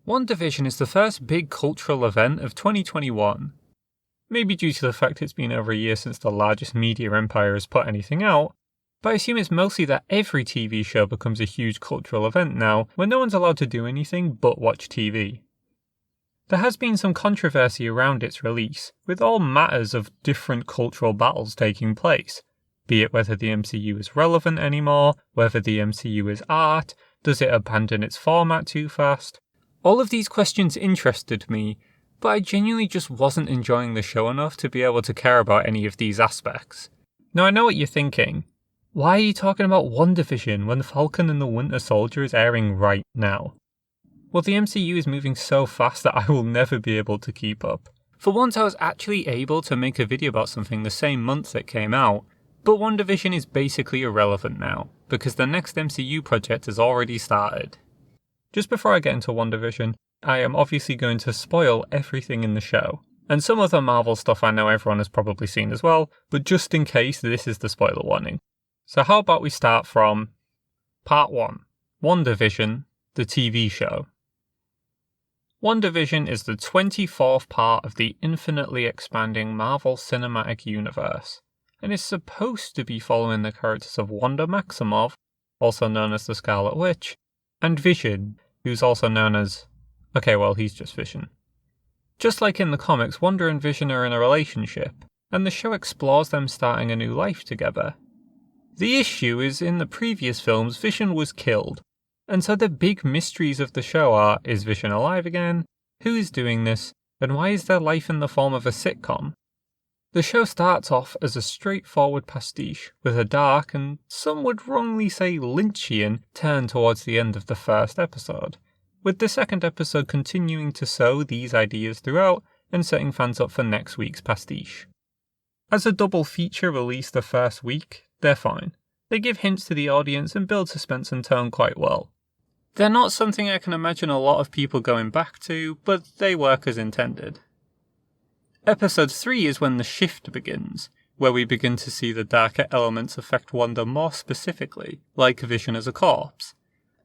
Wandavision is the first big cultural event of 2021. Maybe due to the fact it's been over a year since the largest media empire has put anything out, but I assume it's mostly that every TV show becomes a huge cultural event now when no one's allowed to do anything but watch TV. There has been some controversy around its release, with all matters of different cultural battles taking place, be it whether the MCU is relevant anymore, whether the MCU is art, does it abandon its format too fast? All of these questions interested me, but I genuinely just wasn't enjoying the show enough to be able to care about any of these aspects. Now I know what you're thinking. Why are you talking about WandaVision when Falcon and the Winter Soldier is airing right now? Well, the MCU is moving so fast that I will never be able to keep up. For once I was actually able to make a video about something the same month it came out, but WandaVision is basically irrelevant now, because the next MCU project has already started. Just before I get into WandaVision, I am obviously going to spoil everything in the show, and some other Marvel stuff I know everyone has probably seen as well, but just in case, this is the spoiler warning. So how about we start from Part 1, WandaVision, the TV show. WandaVision is the 24th part of the infinitely expanding Marvel Cinematic Universe, and is supposed to be following the characters of Wanda Maximoff, also known as the Scarlet Witch, and Vision, who's also known as... he's just Vision. Just like in the comics, Wanda and Vision are in a relationship, and the show explores them starting a new life together. The issue is in the previous films, Vision was killed, and so the big mysteries of the show are, is Vision alive again? Who is doing this? And why is their life in the form of a sitcom? The show starts off as a straightforward pastiche, with a dark and some would wrongly say Lynchian turn towards the end of the first episode, with the second episode continuing to sow these ideas throughout and setting fans up for next week's pastiche. As a double feature released the first week, they're fine. They give hints to the audience and build suspense and tone quite well. They're not something I can imagine a lot of people going back to, but they work as intended. Episode 3 is when the shift begins, where we begin to see the darker elements affect Wanda more specifically, like Vision as a corpse.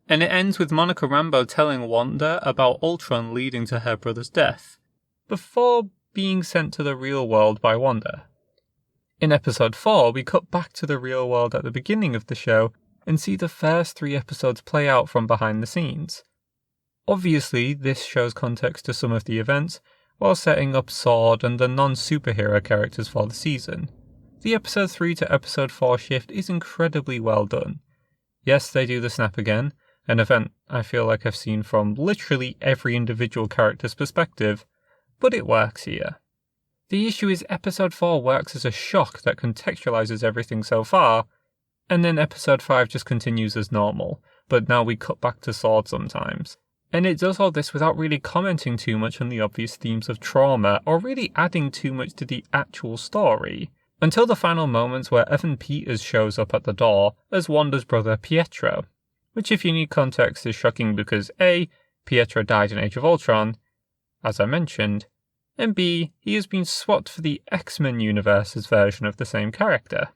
And it ends with Monica Rambeau telling Wanda about Ultron leading to her brother's death, before being sent to the real world by Wanda. In episode 4, we cut back to the real world at the beginning of the show and see the first 3 episodes play out from behind the scenes. Obviously, this shows context to some of the events, while setting up Sword and the non-superhero characters for the season. The episode 3 to episode 4 shift is incredibly well done. Yes, they do the snap again, an event I feel like I've seen from literally every individual character's perspective, but it works here. The issue is episode 4 works as a shock that contextualizes everything so far, and then episode 5 just continues as normal, but now we cut back to Sword sometimes. And it does all this without really commenting too much on the obvious themes of trauma, or really adding too much to the actual story, until the final moments where Evan Peters shows up at the door as Wanda's brother Pietro, which if you need context is shocking because A, Pietro died in Age of Ultron, as I mentioned, and B, he has been swapped for the X-Men universe's version of the same character.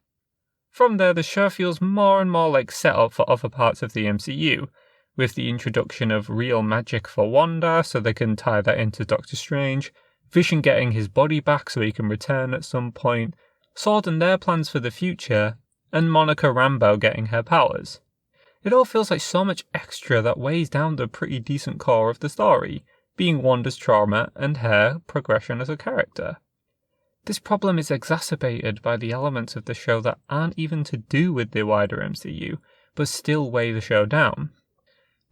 From there, the show feels more and more like setup for other parts of the MCU, with the introduction of real magic for Wanda so they can tie that into Doctor Strange, Vision getting his body back so he can return at some point, Sword and their plans for the future, and Monica Rambeau getting her powers. It all feels like so much extra that weighs down the pretty decent core of the story, being Wanda's trauma and her progression as a character. This problem is exacerbated by the elements of the show that aren't even to do with the wider MCU, but still weigh the show down.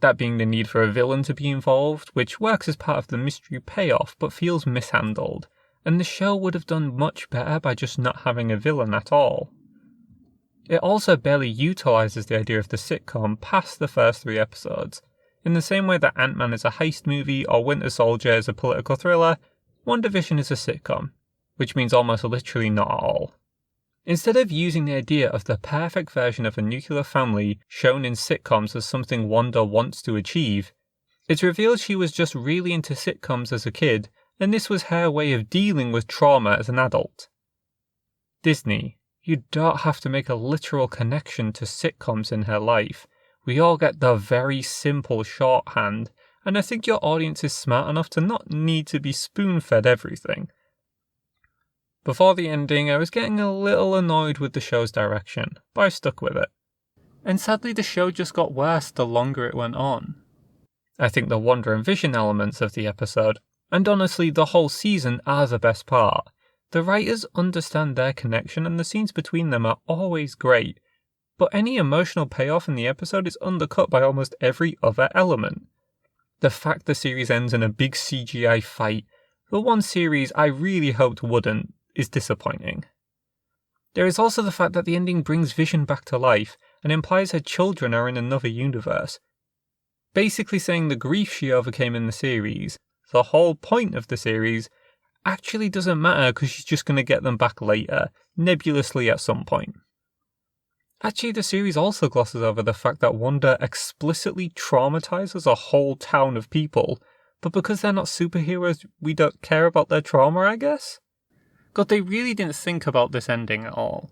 That being the need for a villain to be involved, which works as part of the mystery payoff but feels mishandled, and the show would have done much better by just not having a villain at all. It also barely utilises the idea of the sitcom past the first 3 episodes. In the same way that Ant-Man is a heist movie or Winter Soldier is a political thriller, WandaVision is a sitcom, which means almost literally not at all. Instead of using the idea of the perfect version of a nuclear family shown in sitcoms as something Wanda wants to achieve, it's revealed she was just really into sitcoms as a kid, and this was her way of dealing with trauma as an adult. Disney, you don't have to make a literal connection to sitcoms in her life. We all get the very simple shorthand, and I think your audience is smart enough to not need to be spoon-fed everything. Before the ending, I was getting a little annoyed with the show's direction, but I stuck with it. And sadly, the show just got worse the longer it went on. I think the Wanda and Vision elements of the episode, and honestly the whole season, are the best part. The writers understand their connection and the scenes between them are always great, but any emotional payoff in the episode is undercut by almost every other element. The fact the series ends in a big CGI fight, the one series I really hoped wouldn't, is disappointing. There is also the fact that the ending brings Vision back to life and implies her children are in another universe, basically saying the grief she overcame in the series, the whole point of the series, actually doesn't matter because she's just going to get them back later, nebulously at some point. Actually, the series also glosses over the fact that Wanda explicitly traumatizes a whole town of people, but because they're not superheroes, we don't care about their trauma, I guess? God, they really didn't think about this ending at all.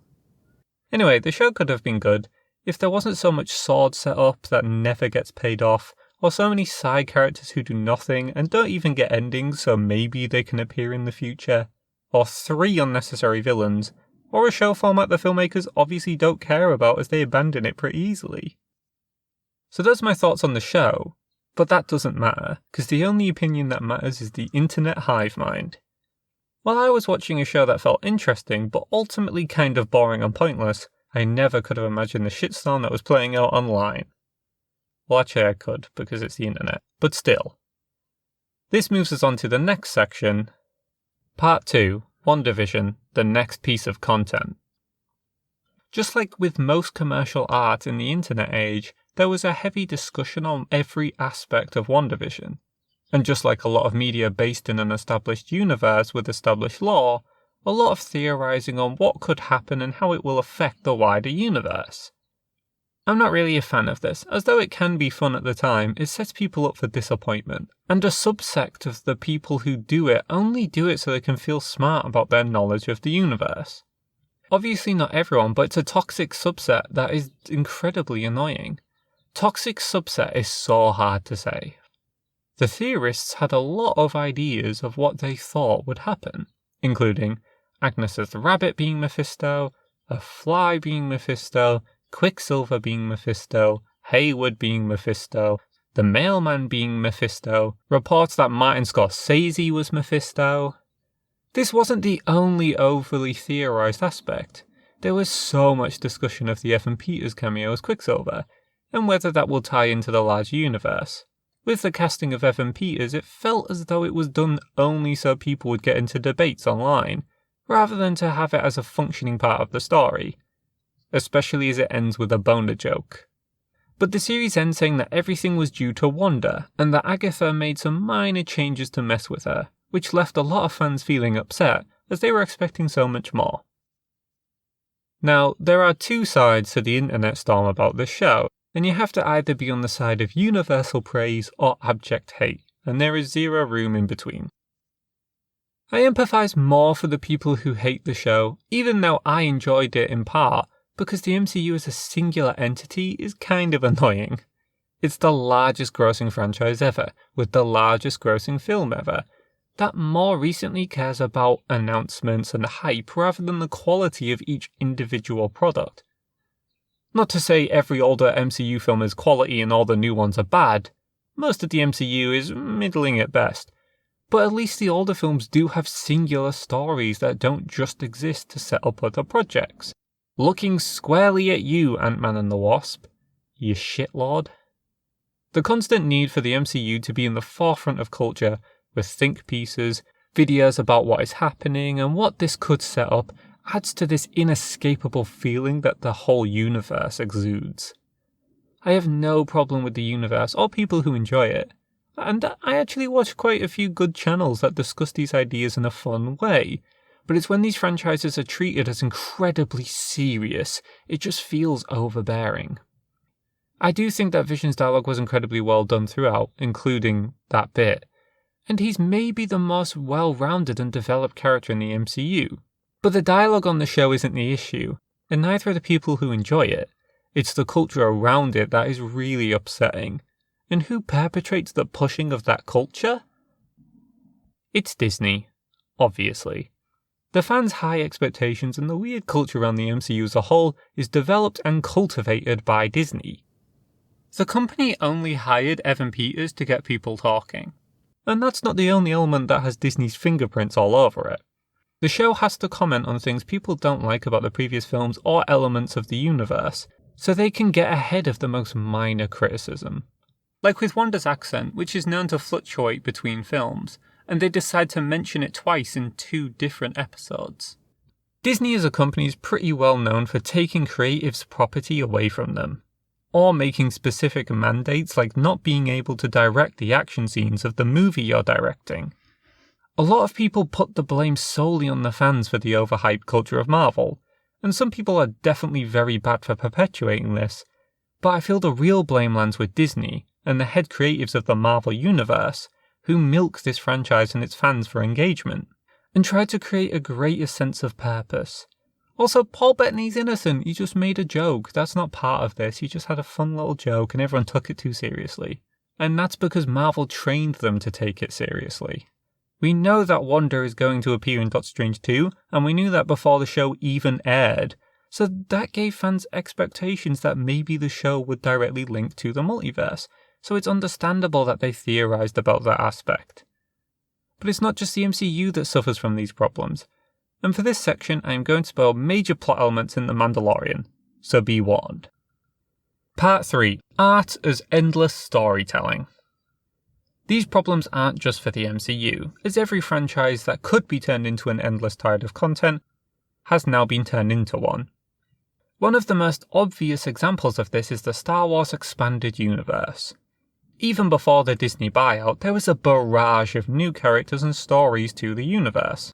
Anyway, the show could have been good if there wasn't so much sword set up that never gets paid off, or so many side characters who do nothing and don't even get endings so maybe they can appear in the future, or 3 unnecessary villains, or a show format the filmmakers obviously don't care about as they abandon it pretty easily. So those are my thoughts on the show, but that doesn't matter, because the only opinion that matters is the internet hive mind. While I was watching a show that felt interesting, but ultimately kind of boring and pointless, I never could have imagined the shitstorm that was playing out online. Well, actually I could, because it's the internet, but still. This moves us on to the next section, Part 2, Wandavision, the next piece of content. Just like with most commercial art in the internet age, there was a heavy discussion on every aspect of Wandavision. And just like a lot of media based in an established universe with established lore, a lot of theorizing on what could happen and how it will affect the wider universe. I'm not really a fan of this, as though it can be fun at the time, it sets people up for disappointment, and a subsect of the people who do it only do it so they can feel smart about their knowledge of the universe. Obviously not everyone, but it's a toxic subset that is incredibly annoying. Toxic subset is so hard to say. The theorists had a lot of ideas of what they thought would happen, including Agnes the Rabbit being Mephisto, a fly being Mephisto, Quicksilver being Mephisto, Hayward being Mephisto, the mailman being Mephisto, reports that Martin Scorsese was Mephisto. This wasn't the only overly theorized aspect. There was so much discussion of the Evan Peters cameo as Quicksilver, and whether that will tie into the larger universe. With the casting of Evan Peters, it felt as though it was done only so people would get into debates online, rather than to have it as a functioning part of the story, especially as it ends with a boner joke. But the series ends saying that everything was due to Wanda, and that Agatha made some minor changes to mess with her, which left a lot of fans feeling upset, as they were expecting so much more. Now, there are 2 sides to the internet storm about this show, and you have to either be on the side of universal praise or abject hate, and there is 0 room in between. I empathise more for the people who hate the show, even though I enjoyed it in part, because the MCU as a singular entity is kind of annoying. It's the largest grossing franchise ever, with the largest grossing film ever, that more recently cares about announcements and hype rather than the quality of each individual product. Not to say every older MCU film is quality and all the new ones are bad. Most of the MCU is middling at best. But at least the older films do have singular stories that don't just exist to set up other projects. Looking squarely at you, Ant-Man and the Wasp, you shitlord. The constant need for the MCU to be in the forefront of culture with think pieces, videos about what is happening and what this could set up adds to this inescapable feeling that the whole universe exudes. I have no problem with the universe or people who enjoy it, and I actually watch quite a few good channels that discuss these ideas in a fun way, but it's when these franchises are treated as incredibly serious, it just feels overbearing. I do think that Vision's dialogue was incredibly well done throughout, including that bit, and he's maybe the most well-rounded and developed character in the MCU. But the dialogue on the show isn't the issue, and neither are the people who enjoy it. It's the culture around it that is really upsetting. And who perpetrates the pushing of that culture? It's Disney, obviously. The fans' high expectations and the weird culture around the MCU as a whole is developed and cultivated by Disney. The company only hired Evan Peters to get people talking. And that's not the only element that has Disney's fingerprints all over it. The show has to comment on things people don't like about the previous films or elements of the universe, so they can get ahead of the most minor criticism. Like with Wanda's accent, which is known to fluctuate between films, and they decide to mention it twice in 2 different episodes. Disney as a company is pretty well known for taking creatives' property away from them, or making specific mandates like not being able to direct the action scenes of the movie you're directing. A lot of people put the blame solely on the fans for the overhyped culture of Marvel, and some people are definitely very bad for perpetuating this, but I feel the real blame lands with Disney and the head creatives of the Marvel Universe, who milk this franchise and its fans for engagement, and try to create a greater sense of purpose. Also, Paul Bettany's innocent, he just made a joke, that's not part of this, he just had a fun little joke and everyone took it too seriously. And that's because Marvel trained them to take it seriously. We know that Wanda is going to appear in Doctor Strange 2, and we knew that before the show even aired, so that gave fans expectations that maybe the show would directly link to the multiverse, so it's understandable that they theorized about that aspect. But it's not just the MCU that suffers from these problems, and for this section I am going to spoil major plot elements in The Mandalorian, so be warned. Part 3. Art as endless storytelling. These problems aren't just for the MCU, as every franchise that could be turned into an endless tide of content has now been turned into one. One of the most obvious examples of this is the Star Wars Expanded Universe. Even before the Disney buyout, there was a barrage of new characters and stories to the universe.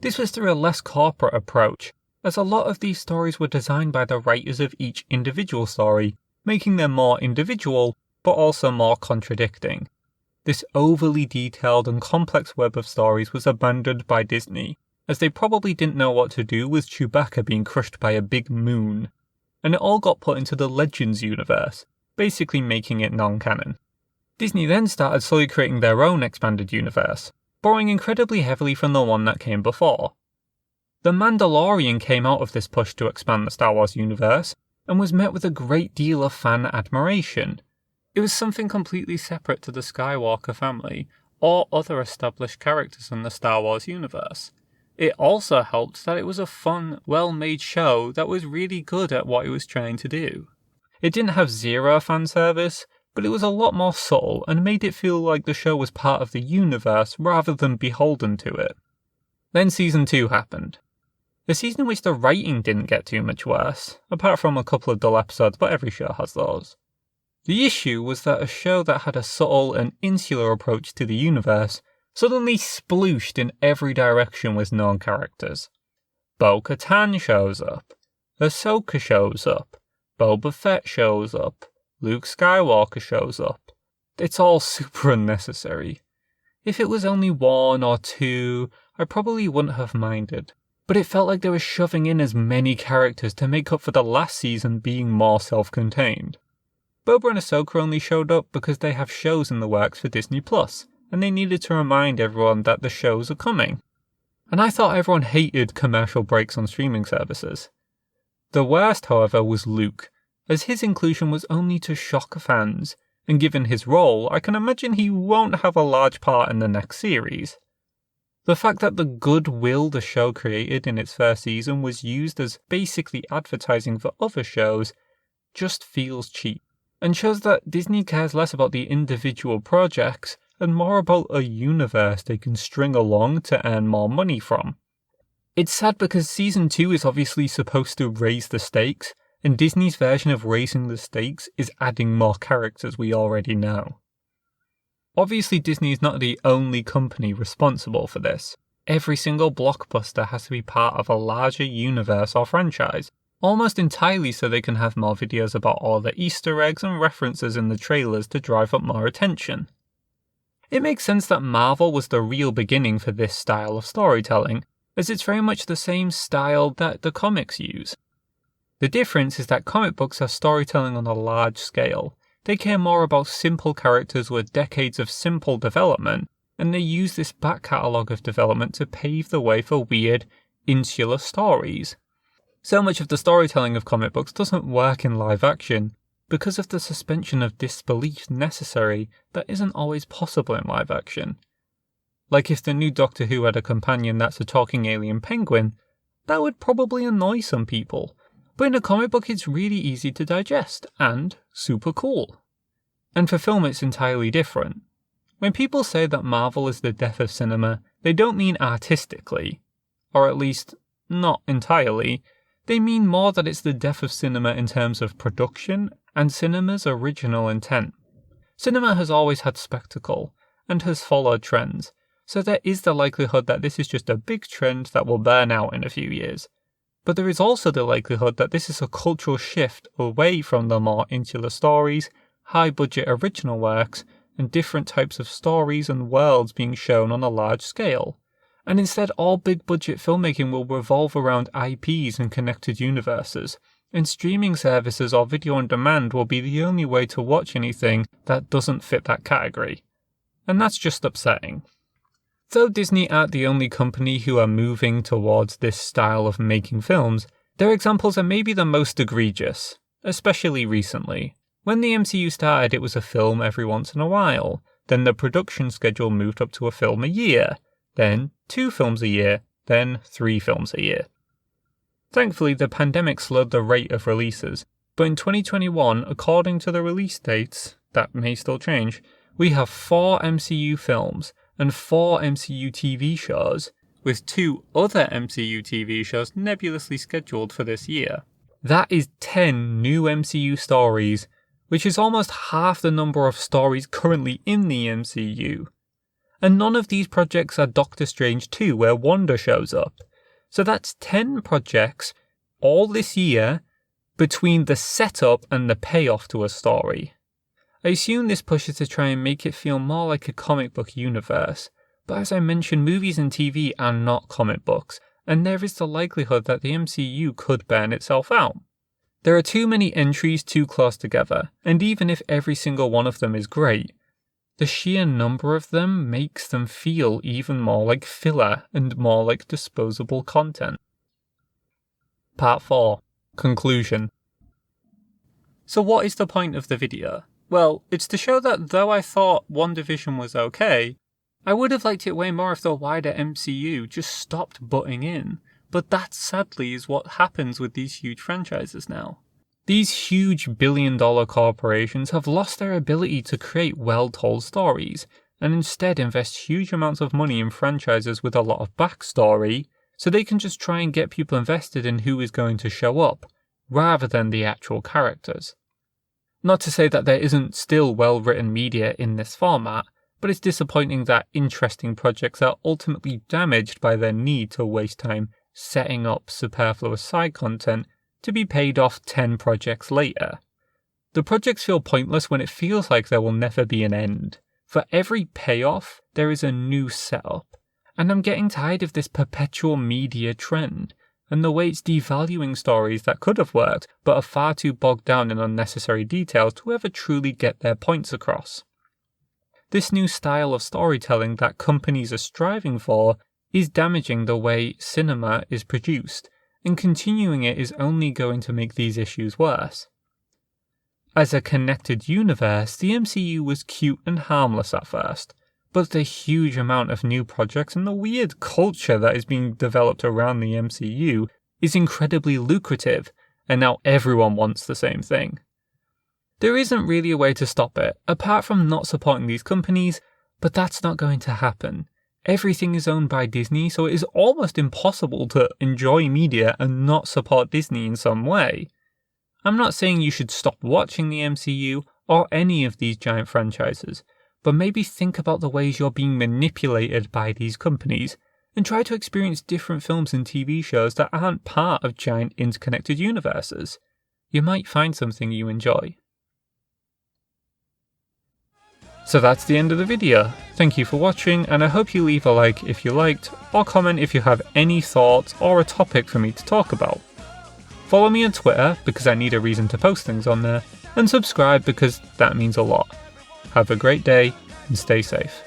This was through a less corporate approach, as a lot of these stories were designed by the writers of each individual story, making them more individual, but also more contradicting. This overly detailed and complex web of stories was abandoned by Disney, as they probably didn't know what to do with Chewbacca being crushed by a big moon, and it all got put into the Legends universe, basically making it non-canon. Disney then started slowly creating their own expanded universe, borrowing incredibly heavily from the one that came before. The Mandalorian came out of this push to expand the Star Wars universe, and was met with a great deal of fan admiration. It was something completely separate to the Skywalker family, or other established characters in the Star Wars universe. It also helped that it was a fun, well-made show that was really good at what it was trying to do. It didn't have zero fan service, but it was a lot more subtle and made it feel like the show was part of the universe rather than beholden to it. Then Season 2 happened. A season in which the writing didn't get too much worse, apart from a couple of dull episodes, but every show has those. The issue was that a show that had a subtle and insular approach to the universe suddenly splooshed in every direction with known characters. Bo-Katan shows up, Ahsoka shows up, Boba Fett shows up, Luke Skywalker shows up. It's all super unnecessary. If it was only 1 or 2, I probably wouldn't have minded. But it felt like they were shoving in as many characters to make up for the last season being more self-contained. Boba and Ahsoka only showed up because they have shows in the works for Disney+, and they needed to remind everyone that the shows are coming. And I thought everyone hated commercial breaks on streaming services. The worst, however, was Luke, as his inclusion was only to shock fans, and given his role, I can imagine he won't have a large part in the next series. The fact that the goodwill the show created in its first season was used as basically advertising for other shows just feels cheap, and shows that Disney cares less about the individual projects and more about a universe they can string along to earn more money from. It's sad because Season 2 is obviously supposed to raise the stakes, and Disney's version of raising the stakes is adding more characters we already know. Obviously Disney is not the only company responsible for this. Every single blockbuster has to be part of a larger universe or franchise, almost entirely so they can have more videos about all the Easter eggs and references in the trailers to drive up more attention. It makes sense that Marvel was the real beginning for this style of storytelling, as it's very much the same style that the comics use. The difference is that comic books are storytelling on a large scale, They care more about simple characters with decades of simple development, and they use this back catalogue of development to pave the way for weird, insular stories. So much of the storytelling of comic books doesn't work in live action because of the suspension of disbelief necessary that isn't always possible in live action. Like if the new Doctor Who had a companion that's a talking alien penguin, that would probably annoy some people. But in a comic book it's really easy to digest, and super cool. And for film it's entirely different. When people say that Marvel is the death of cinema, they don't mean artistically. Or at least, not entirely. They mean more that it's the death of cinema in terms of production and cinema's original intent. Cinema has always had spectacle, and has followed trends, so there is the likelihood that this is just a big trend that will burn out in a few years. But there is also the likelihood that this is a cultural shift away from the more insular stories, high-budget original works, and different types of stories and worlds being shown on a large scale. And instead all big-budget filmmaking will revolve around IPs and connected universes, and streaming services or video on demand will be the only way to watch anything that doesn't fit that category. And that's just upsetting. Though Disney aren't the only company who are moving towards this style of making films, their examples are maybe the most egregious, especially recently. When the MCU started, it was a film every once in a while, then the production schedule moved up to a film a year, then 2 films a year, then 3 films a year. Thankfully, the pandemic slowed the rate of releases, but in 2021, according to the release dates, that may still change, we have 4 MCU films and 4 MCU TV shows, with 2 other MCU TV shows nebulously scheduled for this year. That is 10 new MCU stories, which is almost half the number of stories currently in the MCU. And none of these projects are Doctor Strange 2, where Wanda shows up. So that's 10 projects, all this year, between the setup and the payoff to a story. I assume this pushes to try and make it feel more like a comic book universe, but as I mentioned, movies and TV are not comic books, and there is the likelihood that the MCU could burn itself out. There are too many entries too close together, and even if every single one of them is great, the sheer number of them makes them feel even more like filler and more like disposable content. Part 4. Conclusion. So what is the point of the video? Well, it's to show that though I thought Wandavision was okay, I would have liked it way more if the wider MCU just stopped butting in. But that sadly is what happens with these huge franchises now. These huge billion-dollar corporations have lost their ability to create well-told stories, and instead invest huge amounts of money in franchises with a lot of backstory, so they can just try and get people invested in who is going to show up, rather than the actual characters. Not to say that there isn't still well-written media in this format, but it's disappointing that interesting projects are ultimately damaged by their need to waste time setting up superfluous side content to be paid off 10 projects later. The projects feel pointless when it feels like there will never be an end. For every payoff, there is a new setup. And I'm getting tired of this perpetual media trend, and the way it's devaluing stories that could have worked, but are far too bogged down in unnecessary details to ever truly get their points across. This new style of storytelling that companies are striving for is damaging the way cinema is produced, and continuing it is only going to make these issues worse. As a connected universe, the MCU was cute and harmless at first, but the huge amount of new projects and the weird culture that is being developed around the MCU is incredibly lucrative, and now everyone wants the same thing. There isn't really a way to stop it, apart from not supporting these companies, but that's not going to happen. Everything is owned by Disney, so it is almost impossible to enjoy media and not support Disney in some way. I'm not saying you should stop watching the MCU or any of these giant franchises, but maybe think about the ways you're being manipulated by these companies and try to experience different films and TV shows that aren't part of giant interconnected universes. You might find something you enjoy. So that's the end of the video. Thank you for watching, and I hope you leave a like if you liked, or comment if you have any thoughts or a topic for me to talk about. Follow me on Twitter, because I need a reason to post things on there, and subscribe because that means a lot. Have a great day and stay safe.